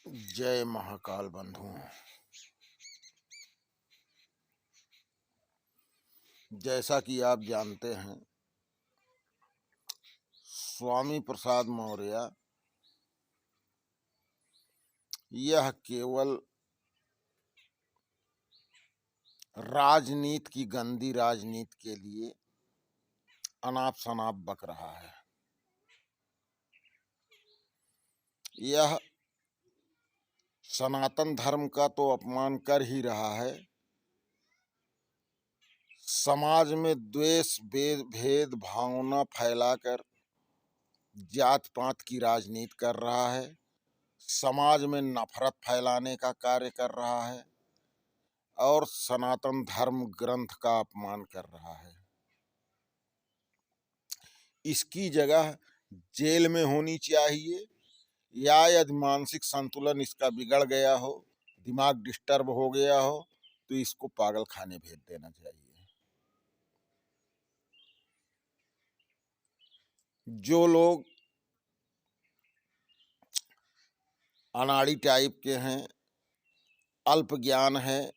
जय महाकाल बंधु। जैसा कि आप जानते हैं, स्वामी प्रसाद मौर्य यह केवल राजनीति की गंदी राजनीति के लिए अनाप शनाप बक रहा है। यह सनातन धर्म का तो अपमान कर ही रहा है, समाज में द्वेष भेद भावना फैलाकर जात पात की राजनीति कर रहा है, समाज में नफरत फैलाने का कार्य कर रहा है और सनातन धर्म ग्रंथ का अपमान कर रहा है। इसकी जगह जेल में होनी चाहिए, या यदि मानसिक संतुलन इसका बिगड़ गया हो, दिमाग डिस्टर्ब हो गया हो, तो इसको पागल खाने भेज देना चाहिए। जो लोग अनाड़ी टाइप के हैं, अल्प ज्ञान है,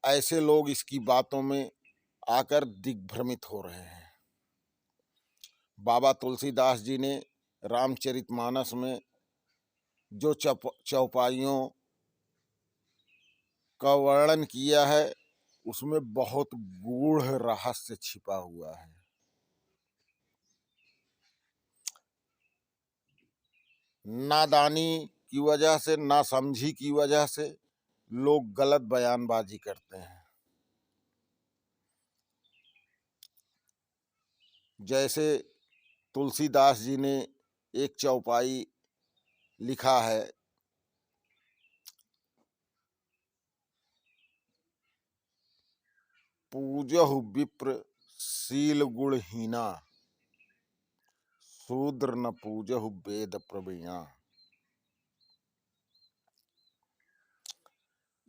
ऐसे लोग इसकी बातों में आकर दिग्भ्रमित हो रहे हैं। बाबा तुलसीदास जी ने रामचरितमानस में जो चौपाइयों का वर्णन किया है, उसमें बहुत गूढ़ रहस्य छिपा हुआ है। नादानी की वजह से, नासमझी की वजह से लोग गलत बयानबाजी करते हैं। जैसे तुलसीदास जी ने एक चौपाई लिखा है, पूजहु विप्र शील गुणहीना, शूद्र न पूजहु वेद प्रवीणा।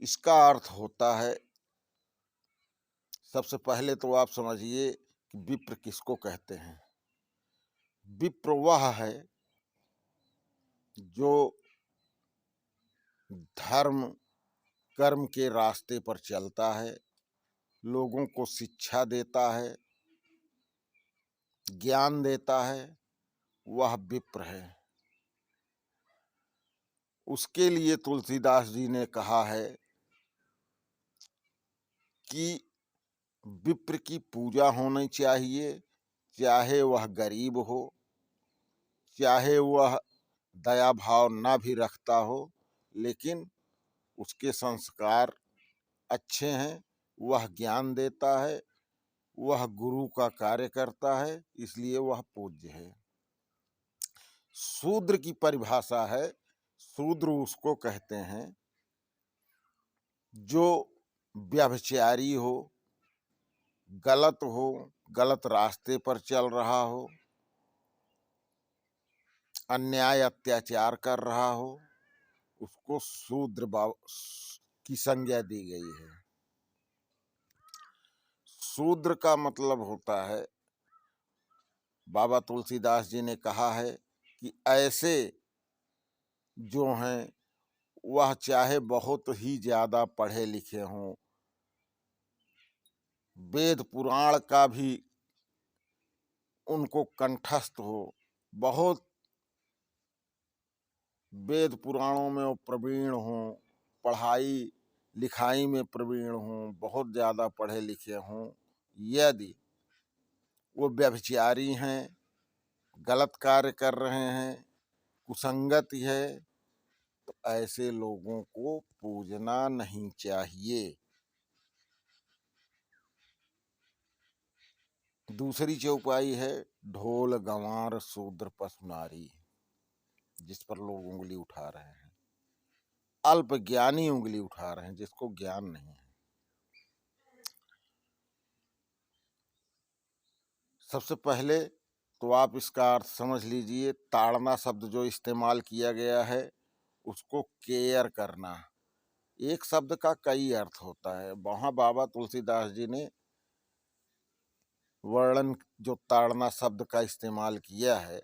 इसका अर्थ होता है, सबसे पहले तो आप समझिए कि विप्र किसको कहते हैं। विप्र वह है जो धर्म कर्म के रास्ते पर चलता है, लोगों को शिक्षा देता है, ज्ञान देता है, वह विप्र है। उसके लिए तुलसीदास जी ने कहा है कि विप्र की पूजा होनी चाहिए, चाहे वह गरीब हो, चाहे वह दया भाव ना भी रखता हो, लेकिन उसके संस्कार अच्छे हैं, वह ज्ञान देता है, वह गुरु का कार्य करता है, इसलिए वह पूज्य है। शूद्र की परिभाषा है, शूद्र उसको कहते हैं जो व्यभिचारी हो, गलत रास्ते पर चल रहा हो, अन्याय अत्याचार कर रहा हो, उसको शूद्र की संज्ञा दी गई है। शूद्र का मतलब होता है, बाबा तुलसीदास जी ने कहा है कि ऐसे जो हैं वह चाहे बहुत ही ज्यादा पढ़े लिखे हों, वेद पुराण का भी उनको कंठस्थ हो, बहुत वेद पुराणों में वो प्रवीण हों, पढ़ाई लिखाई में प्रवीण हों, बहुत ज़्यादा पढ़े लिखे हों, यदि वो व्यभिचारी हैं, गलत कार्य कर रहे हैं, कुसंगति है, तो ऐसे लोगों को पूजना नहीं चाहिए। दूसरी चौपाई है, ढोल गंवार शूद्र पशु नारी, जिस पर लोग उंगली उठा रहे हैं। अल्प ज्ञानी उंगली उठा रहे हैं, जिसको ज्ञान नहीं है। सबसे पहले तो आप इसका अर्थ समझ लीजिए। ताड़ना शब्द जो इस्तेमाल किया गया है, उसको केयर करना। एक शब्द का कई अर्थ होता है। वहाँ बाबा तुलसीदास जी ने वर्णन जो ताड़ना शब्द का इस्तेमाल किया है,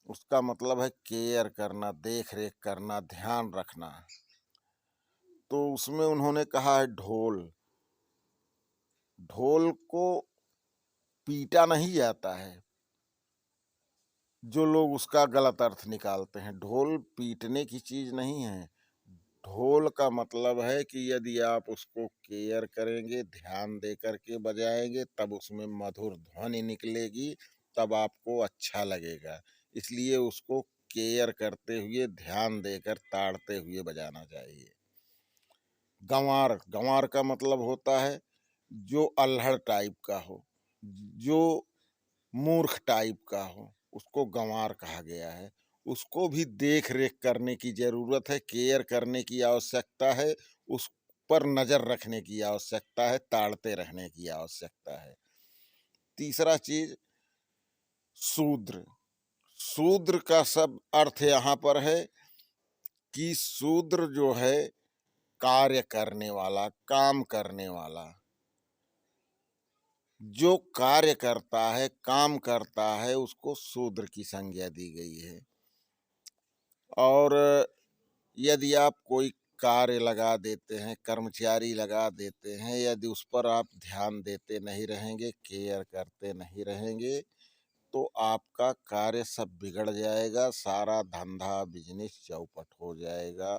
उसका मतलब है केयर करना, देख रेख करना, ध्यान रखना। तो उसमें उन्होंने कहा है ढोल। ढोल को पीटा नहीं जाता है, जो लोग उसका गलत अर्थ निकालते हैं। ढोल पीटने की चीज नहीं है। ढोल का मतलब है कि यदि आप उसको केयर करेंगे, ध्यान दे करके बजाएंगे, तब उसमें मधुर ध्वनि निकलेगी, तब आपको अच्छा लगेगा। इसलिए उसको केयर करते हुए, ध्यान देकर, ताड़ते हुए बजाना चाहिए। गंवार, गंवार का मतलब होता है जो अल्हड़ टाइप का हो, जो मूर्ख टाइप का हो, उसको गंवार कहा गया है। उसको भी देख रेख करने की जरूरत है, केयर करने की आवश्यकता है, उस पर नजर रखने की आवश्यकता है, ताड़ते रहने की आवश्यकता है। तीसरा चीज शूद्र। शूद्र का सब अर्थ यहाँ पर है कि शूद्र जो है कार्य करने वाला, काम करने वाला। जो कार्य करता है, काम करता है, उसको शूद्र की संज्ञा दी गई है। और यदि आप कोई कार्य लगा देते हैं, कर्मचारी लगा देते हैं, यदि उस पर आप ध्यान देते नहीं रहेंगे, केयर करते नहीं रहेंगे, तो आपका कार्य सब बिगड़ जाएगा, सारा धंधा बिजनेस चौपट हो जाएगा,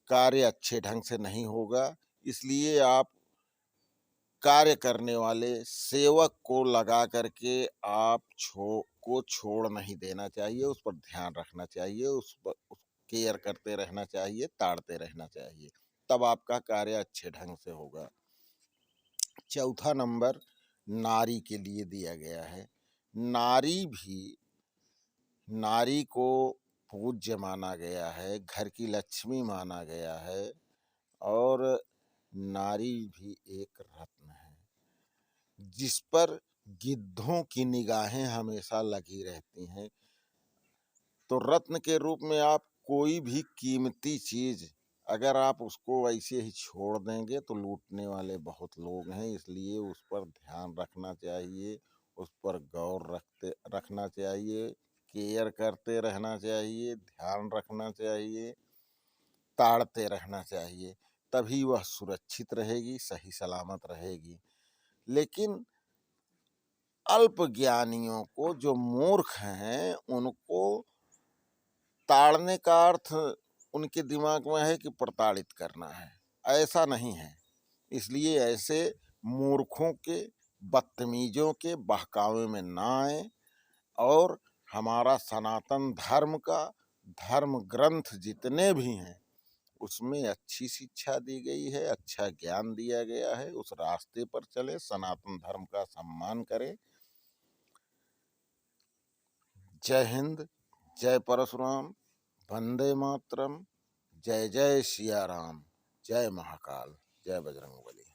कार्य अच्छे ढंग से नहीं होगा। इसलिए आप कार्य करने वाले सेवक को लगा करके आप छोड़ नहीं देना चाहिए, उस पर ध्यान रखना चाहिए, उस पर केयर करते रहना चाहिए, ताड़ते रहना चाहिए, तब आपका कार्य अच्छे ढंग से होगा। चौथा नंबर नारी के लिए दिया गया है। नारी भी, नारी को पूज्य माना गया है, घर की लक्ष्मी माना गया है, और नारी भी एक रत्न है जिस पर गिद्धों की निगाहें हमेशा लगी रहती हैं। तो रत्न के रूप में आप कोई भी कीमती चीज अगर आप उसको वैसे ही छोड़ देंगे तो लूटने वाले बहुत लोग हैं। इसलिए उस पर ध्यान रखना चाहिए, उस पर गौर रखना चाहिए, केयर करते रहना चाहिए, ध्यान रखना चाहिए, ताड़ते रहना चाहिए, तभी वह सुरक्षित रहेगी, सही सलामत रहेगी। लेकिन अल्पज्ञानियों को, जो मूर्ख हैं, उनको ताड़ने का अर्थ उनके दिमाग में है कि प्रताड़ित करना है। ऐसा नहीं है। इसलिए ऐसे मूर्खों के, बदतमीजों के बहकावे में ना आए, और हमारा सनातन धर्म का धर्म ग्रंथ जितने भी हैं उसमें अच्छी शिक्षा दी गई है, अच्छा ज्ञान दिया गया है। उस रास्ते पर चले, सनातन धर्म का सम्मान करें। जय हिंद, जय परशुराम, वंदे मातरम, जय जय सिया राम, जय महाकाल, जय बजरंगबली।